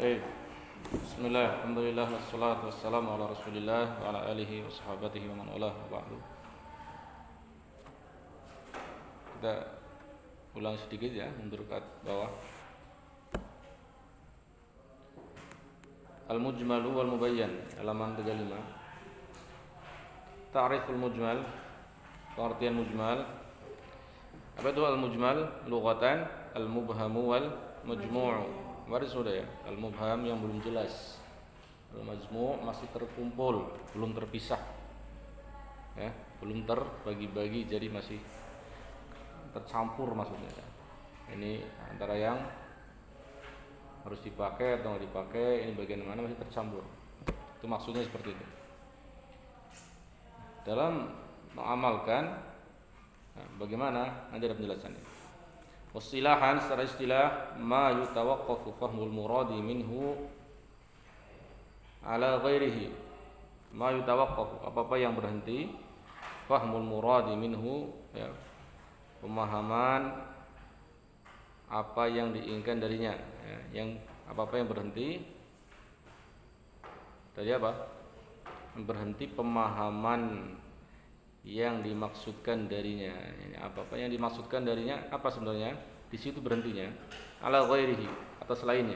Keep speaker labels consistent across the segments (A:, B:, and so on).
A: Baik. Bismillah, alhamdulillah, wassalatu wassalamu ala rasulillah wa ala alihi wa sahabatihi wa man walah wa ba'du. Kita ulang sedikit ya, mundur ke bawah. Al-mujmalu wal mubayyan, halaman 35. Ta'riful mujmal, pengertian mujmal. Apa itu al-mujmal? Lughatan al-mubhamu wal majmu'u. Mari sudah ya, al-mubham yang belum jelas, al-majmu' masih terkumpul, belum terpisah, ya, belum terbagi-bagi, jadi masih tercampur maksudnya. Ini antara yang harus dipakai atau nggak dipakai, ini bagian mana masih tercampur. Itu maksudnya seperti itu. Dalam mengamalkan, nah, bagaimana? Nanti ada penjelasannya. Wasilahan secara istilah ma yutawaqqafu fahmul muradi minhu ala ghairihi. Ma yutawaqqafu, apa-apa yang berhenti, fahmul muradi minhu, ya, pemahaman apa yang diinginkan darinya, ya, yang apa-apa yang berhenti dari apa? Berhenti pemahaman yang dimaksudkan darinya. Ini apa-apa yang dimaksudkan darinya, apa sebenarnya? Di situ berhentinya. Ala ghairihi, atas lainnya.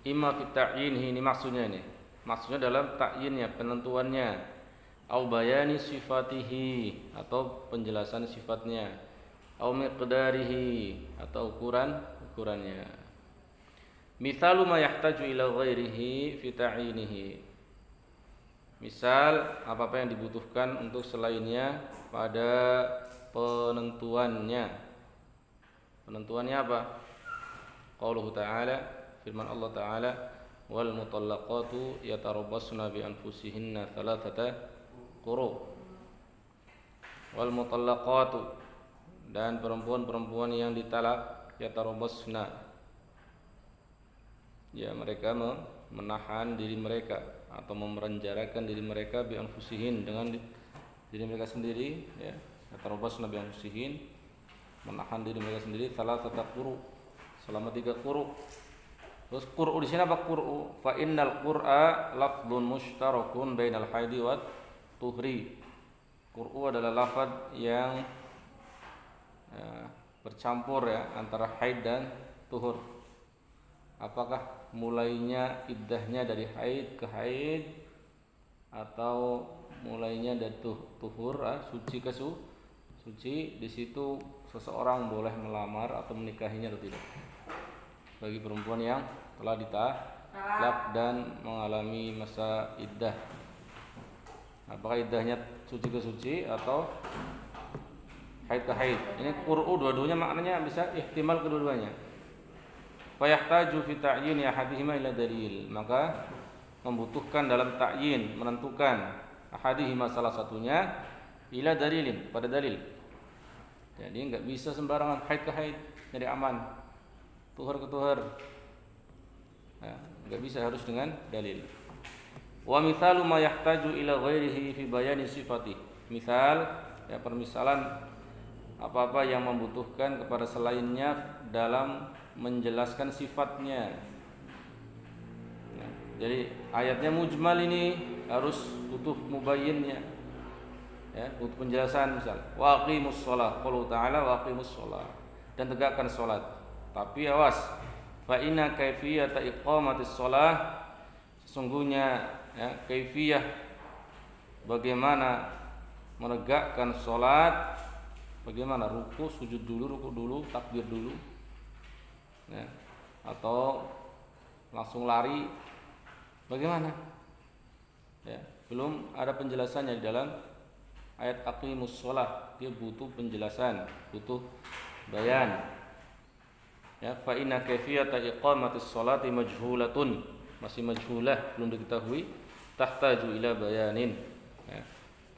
A: Imma fi ta'yinhi, ini maksudnya ini. Maksudnya dalam ta'yinnya, penentuannya. Au bayani sifatihi, atau penjelasan sifatnya. Au miqdarihi, atau ukurannya. Mithalu ma yahtaju ila ghairihi fi ta'yinihi. Misal apa-apa yang dibutuhkan untuk selainnya pada penentuannya. Penentuannya apa? Qauluhu ta'ala, firman Allah Ta'ala, wal mutallaqatu yatarabbasna bi anfusihinna thalathata quru. Wal mutallaqatu, dan perempuan-perempuan yang ditalak, yatarabbasna, ya, mereka menahan diri mereka atau memeranjarakan diri mereka bi anfusihin, dengan diri mereka sendiri, ya, yatarabbasna bi anfusihin, menahan diri mereka sendiri, thalathata quru, selama 3 quru. Terus quru di sini apa quru? Fa innal qur'a lafdhun mushtarakun bainal haidi wat tuhri. Quru adalah lafaz yang, ya, bercampur, ya, antara haid dan tuhur. Apakah mulainya iddahnya dari haid ke haid, atau mulainya dari tuhur, suci ke suci? Di situ seseorang boleh melamar atau menikahinya atau tidak, bagi perempuan yang telah ditalak dan mengalami masa iddah. Apakah iddahnya suci ke suci atau haid ke haid? Ini qur'u, dua-duanya maknanya bisa ihtimal kedua-duanya. Fayahtaju fi ta'yin ahadihima ila dalil, maka membutuhkan dalam ta'yin, menentukan ahadihima, salah satunya, ila dalilin, pada dalil. Jadi enggak bisa sembarangan haid ke haid, jadi aman, tuhur ke tuhur, ya, enggak bisa, harus dengan dalil. Wa mithalu ma yahtaju ila ghairihi fi bayani sifati. Misal, ya, permisalan apa-apa yang membutuhkan kepada selainnya dalam menjelaskan sifatnya. Ya, jadi ayatnya mujmal ini harus butuh mubayyinnya, ya, butuh penjelasan. Misal waqimus shalah, qul ta'ala waqimus shalah, dan tegakkan salat. Tapi awas, fa inna kaifiyata iqamatis shalah, sesungguhnya, ya, kaifiyah bagaimana menegakkan salat, bagaimana ruku, sujud dulu, ruku dulu, takbir dulu, ya, atau langsung lari, bagaimana? Ya, belum ada penjelasannya di dalam ayat aqimus shalah. Dia butuh penjelasan, butuh bayan. Ya, fa inna kaifiyata iqamatis sholati majhulatun, masih majhulah, belum diketahui, tahtaju ila bayanin, ya,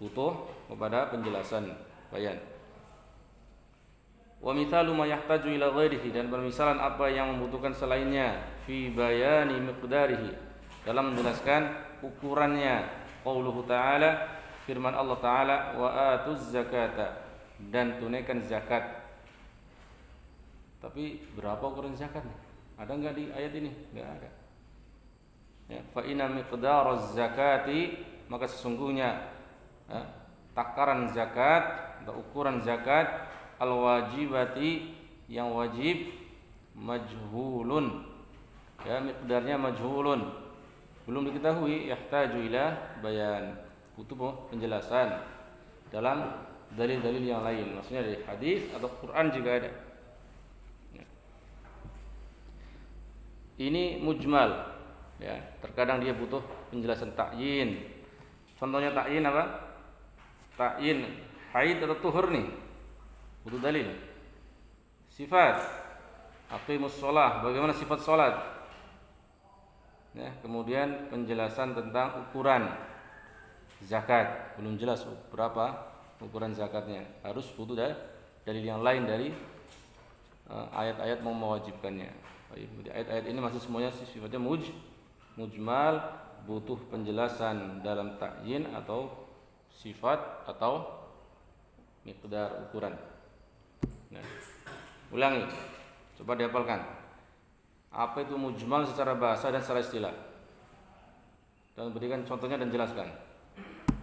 A: butuh kepada penjelasan, bayan. Wa mithalu ma yahtaju ila ghairihi, dan permisalan apa yang membutuhkan selainnya, fi bayani miqdarihi, dalam menjelaskan ukurannya. Qauluhu ta'ala, firman Allah Ta'ala, wa atuz zakata, dan tunaikan zakat. Tapi berapa ukuran zakat? Ada enggak di ayat ini? Enggak ada. Ya, fa inna miqdaraz zakati, maka sesungguhnya takaran zakat atau ukuran zakat al-wajibati yang wajib majhulun. Ya, miqdarnya majhulun, belum diketahui, yahtaju ila bayan, butuh penjelasan dalam dalil-dalil yang lain, maksudnya dari hadis atau Quran juga ada. Ini mujmal, ya, terkadang dia butuh penjelasan ta'yin. Contohnya ta'yin apa? Ta'yin haid atau tuhur nih, butuh dalil. Sifat, aqimus shalah, bagaimana sifat salat? Ya, kemudian penjelasan tentang ukuran zakat, belum jelas berapa ukuran zakatnya, harus butuh dalil yang lain dari ayat-ayat mau mewajibkannya. Ayat-ayat ini masih semuanya sifatnya mujmal, butuh penjelasan dalam ta'yin atau sifat atau miqdar ukuran. Nah, ulangi, coba dihafalkan. Apa itu mujmal secara bahasa dan secara istilah? Dan berikan contohnya dan jelaskan.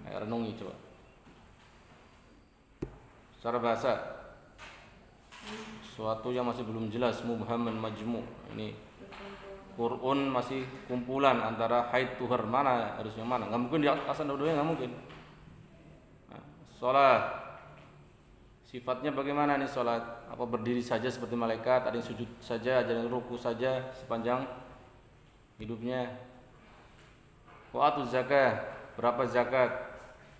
A: Ayo renungi coba. Secara bahasa, suatu yang masih belum jelas, mubham dan majmu'. Ini Qur'an masih kumpulan antara haid tuhur, mana harusnya mana? Enggak mungkin di atas dua-duanya, enggak mungkin. Nah, salat, sifatnya bagaimana nih salat? Apa berdiri saja seperti malaikat, ada yang sujud saja, ada yang ruku saja sepanjang hidupnya? Wa'atuz zakah, berapa zakat?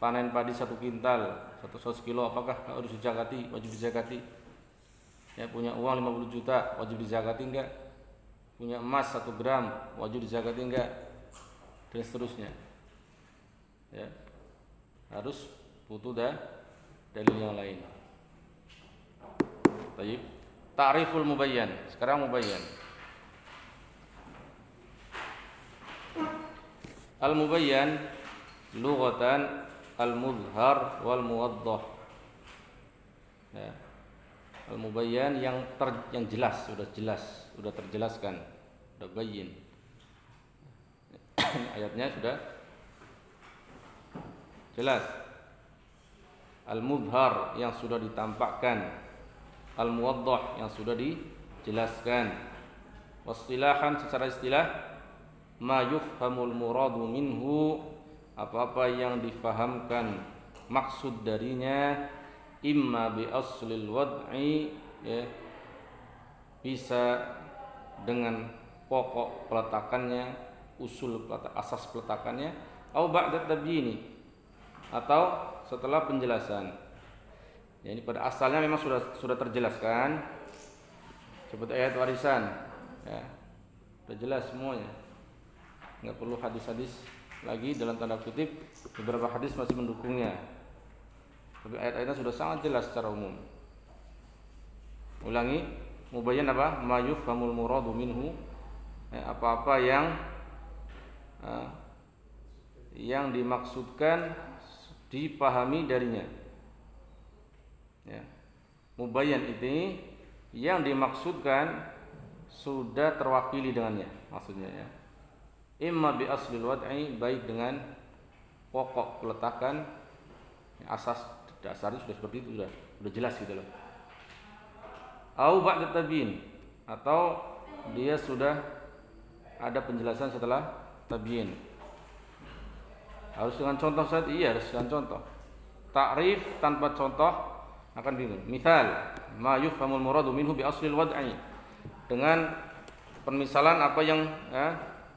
A: Panen padi 1 kintal, 100 kilo, apakah harus dizakati, wajib dizakati? Ya, punya uang 50 juta, wajib dizakati enggak? Punya emas 1 gram, wajib dizakati enggak? Dan seterusnya. Ya, harus butuh dalil yang lain. Baik. Ta'riful mubayyan. Sekarang mubayyan. Al-mubayyan lughatan al-mudhar wal muwaddah. Ya. Al-mubayyan yang jelas, sudah terjelaskan, sudah bayyin. Ayatnya sudah jelas. Al-mudhar yang sudah ditampakkan, al-muwaddah yang sudah dijelaskan. Wastilahan, secara istilah, ma yufhamul muradu minhu, apa-apa yang difahamkan maksud darinya, imma bi aslil wad'i, ya, bisa dengan pokok peletakannya, asas peletakannya, atau ba'da tabyini, atau setelah penjelasan. Ya, ini pada asalnya memang sudah terjelaskan. Seperti ayat warisan, ya, sudah jelas semuanya. Nggak perlu hadis-hadis lagi dalam tanda kutip. Beberapa hadis masih mendukungnya, tapi ayat-ayatnya sudah sangat jelas secara umum. Ulangi, mubayyan apa? Ma yufhamul muradu minhu, ya, apa-apa yang dimaksudkan dipahami darinya. Ya. Mubayyan ini yang dimaksudkan sudah terwakili dengannya, maksudnya, ya. Imma bi aslil wad'i, baik dengan pokok peletakan, asas dasarnya sudah seperti itu, sudah jelas gitu loh. Au ba'da tabyin, atau dia sudah ada penjelasan setelah tabyin. Harus dengan contoh saja? Iya, harus dengan contoh. Ta'rif tanpa contoh akan bingung. Misal, ma yufhamul muradu minhu bi aslil wad'i, dengan permisalan apa yang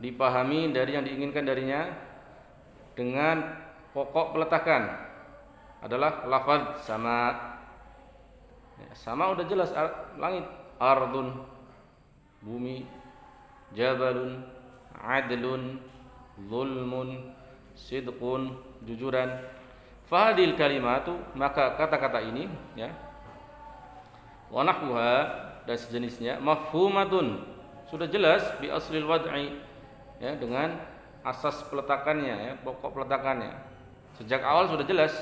A: dipahami dari yang diinginkan darinya dengan pokok peletakan adalah lafaz sama. Ya, sama udah jelas, langit, ardun, bumi, jabalun, adlun, zulmun, sidqun, jujuran. Fahadil kalimatu, maka kata-kata ini, ya, wa nahwuha, dan sejenisnya, mafhumatun, sudah jelas bi aslil wad'i, ya, dengan asas peletakannya, ya, pokok peletakannya. Sejak awal sudah jelas,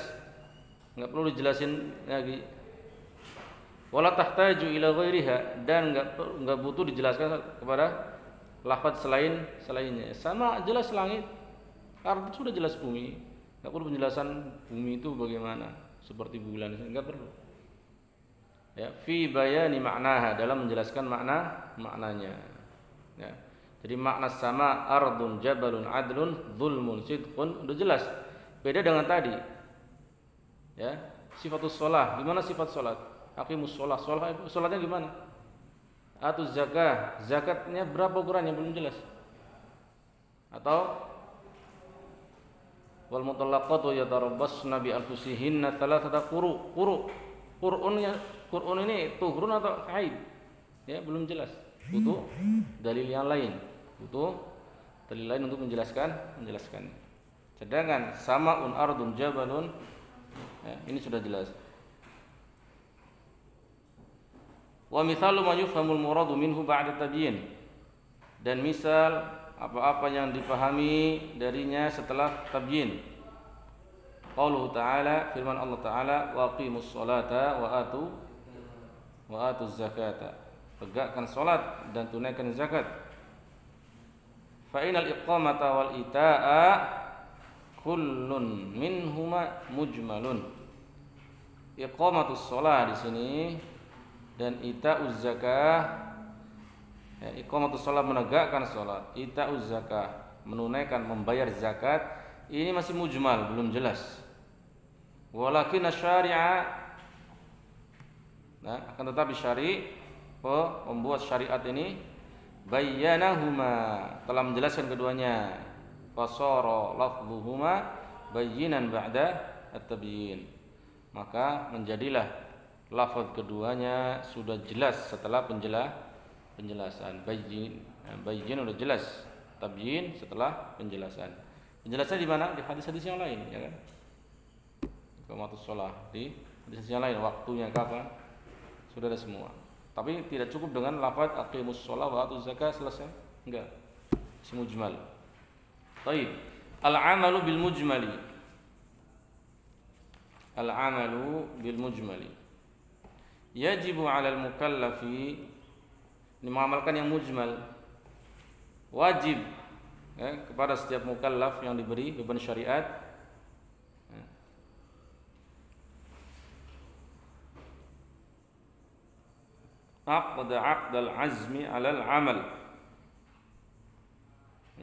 A: nggak perlu dijelasin lagi. Wala tahtaju ila ghairiha, dan enggak butuh dijelaskan kepada lafaz selainnya. Sama jelas langit, arti sudah jelas bumi. Enggak perlu penjelasan bumi itu bagaimana, seperti bulan, enggak perlu. Ya, fi bayani maknaha, dalam menjelaskan maknanya. Ya. Jadi makna sama ardun jabalun adlun zulmun sidqun udah jelas. Beda dengan tadi. Ya, sifatus shalah, gimana sifat salat? Aqimus shalah, salatnya gimana? Atuz zakah, zakatnya berapa ukurannya belum jelas. Atau wal mutallaqatu yatarabbasna bi anfusihinna thalathata quru. Qur'un ini tuhurun atau haid? Ya, belum jelas. Butuh dalil yang lain. Butuh dalil lain untuk menjelaskan. Sedangkan sama'un ardun jabalun, ya, ini sudah jelas. Wa mithalu ma yufhamul muradu minhu ba'da tabyin. Dan misal apa-apa yang dipahami darinya setelah tabyin. Qauluhu ta'ala, firman Allah Ta'ala, wa aqimus sholata wa atuz zakata. Tegakkan salat dan tunaikan zakat. Fa inal iqamata wal ita'a kullun minhuma mujmalun. Iqamatus shalah di sini dan ita'uz zakah. Ya, iqamatus shalah menegakkan salat, ita'uz zakah menunaikan membayar zakat, ini masih mujmal, belum jelas. Walakin syari'a, nah, akan tetapi pembuat syariat ini bayyanahuma, telah menjelaskan keduanya. Fasara lafdhuhuma bayyinan ba'da at-tabyin. Maka menjadilah lafaz keduanya sudah jelas setelah penjelasan. Bayyin udah jelas, tabyin setelah penjelasan. Penjelasan di mana? Di hadis-hadis yang lain, ya kan? Iqamatus shalah di hadis yang lain, waktunya kapan? Sudah ada semua. Tapi tidak cukup dengan lafaz aqimus shalah wa atuz zakah selesai. Enggak. Masih mujmal. Baik. Al-amalu bil mujmali. Al-amalu bil mujmali. Yajibu 'alal mukallafi, ini mengamalkan yang mujmal. Wajib, ya, kepada setiap mukallaf yang diberi beban syariat, aqdal azmi 'alal amal,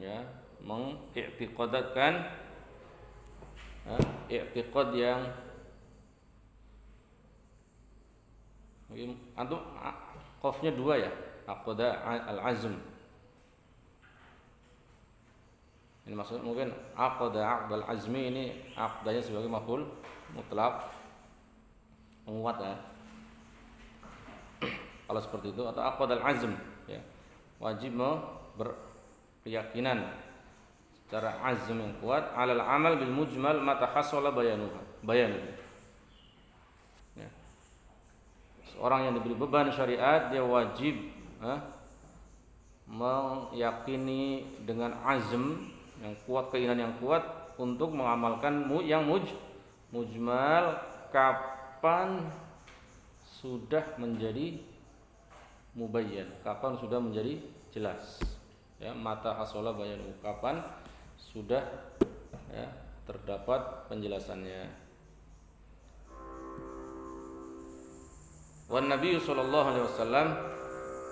A: ya, mengiktiqadkan i'tiqad yang antum qafnya dua ya, aqda al-azm. Ini maksud mungkin aqda al-azmi, ini aqdanya sebagai maf'ul mutlaq, menguat ya. Kalau seperti itu, atau aqd al-azm, ya, wajib berkeyakinan secara azm yang kuat alal amal bil mujmal mata hasala bayanuhu. Ya. Seorang yang diberi beban syariat, dia wajib meyakini dengan azm yang kuat, keinginan yang kuat untuk mengamalkan yang mujmal kapan sudah menjadi mubayyan, kapan sudah menjadi jelas, ya, mata hasola bayan, kapan sudah, ya, terdapat penjelasannya. Wan Nabi sallallahu alaihi wasallam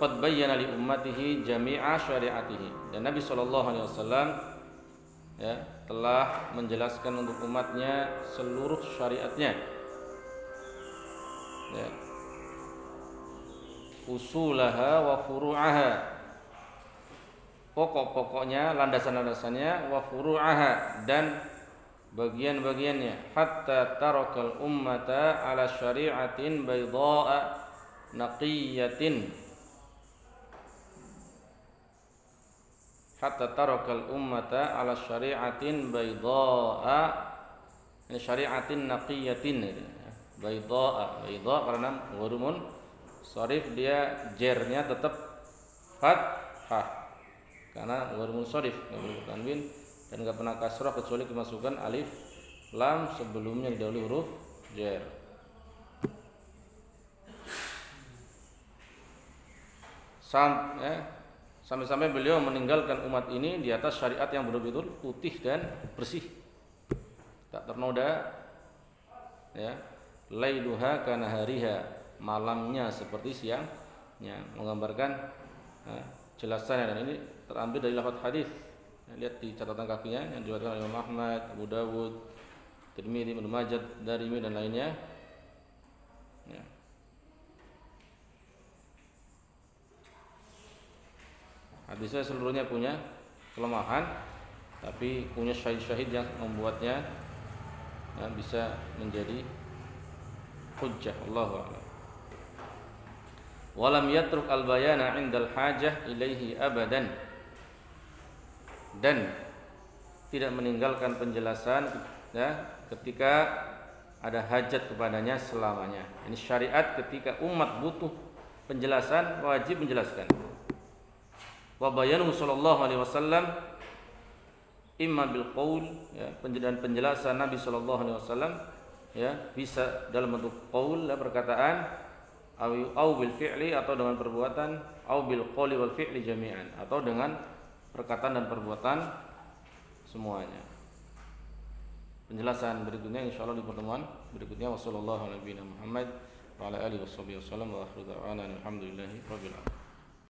A: qad bayyana li ummatihi jami'a syari'atihi, dan Nabi sallallahu alaihi wasallam, ya, telah menjelaskan untuk umatnya seluruh syariatnya, ya, usulaha wa furu'aha, pokok-pokoknya, landasan-landasannya, wa furu'aha, dan bagian-bagiannya, hatta tarakal ummata ala syari'atin bayda'a naqiyatin, hatta tarakal ummata ala syari'atin bayda'a, ini syari'atin naqiyatin, bayda'a karena warumun sharif, dia jernya tetap fathah karena ghair munsharif, enggak boleh tanwin dan enggak pernah kasrah kecuali kemasukan alif lam sebelumnya didahului huruf jar. Sampai-sampai beliau meninggalkan umat ini di atas syariat yang betul-betul putih dan bersih, tak ternoda, ya, lailuha kanahariha, malamnya seperti siangnya, menggambarkan jelasannya. Dan ini terambil dari lafaz hadis. Lihat di catatan kakinya yang diriwayatkan oleh Imam Ahmad, Abu Dawud, Tirmidzi, Ibnu Majah, Darimi dan lainnya. Ya. Hadisnya seluruhnya punya kelemahan, tapi punya syahid-syahid yang membuatnya bisa menjadi hujjah. Allahu a'lam. Walam yatruk al-bayana 'indal hajah ilaihi abadan, dan tidak meninggalkan penjelasan ketika ada hajat kepadanya selamanya. Ini syariat ketika umat butuh penjelasan wajib menjelaskan. Wa bayanu sallallahu alaihi wasallam imma bil qaul, ya, penjelasan Nabi sallallahu alaihi wasallam, ya, bisa dalam bentuk qaul, perkataan, au bil fi'li, atau dengan perbuatan, au bil qauli wal fi'li jami'an, atau dengan perkataan dan perbuatan semuanya. Penjelasan berikutnya insyaallah di pertemuan berikutnya. Wassallallahu ala nabiyina Muhammad wa ala alihi wasallam wa akhiru da'wana alhamdulillahi rabbil alamin.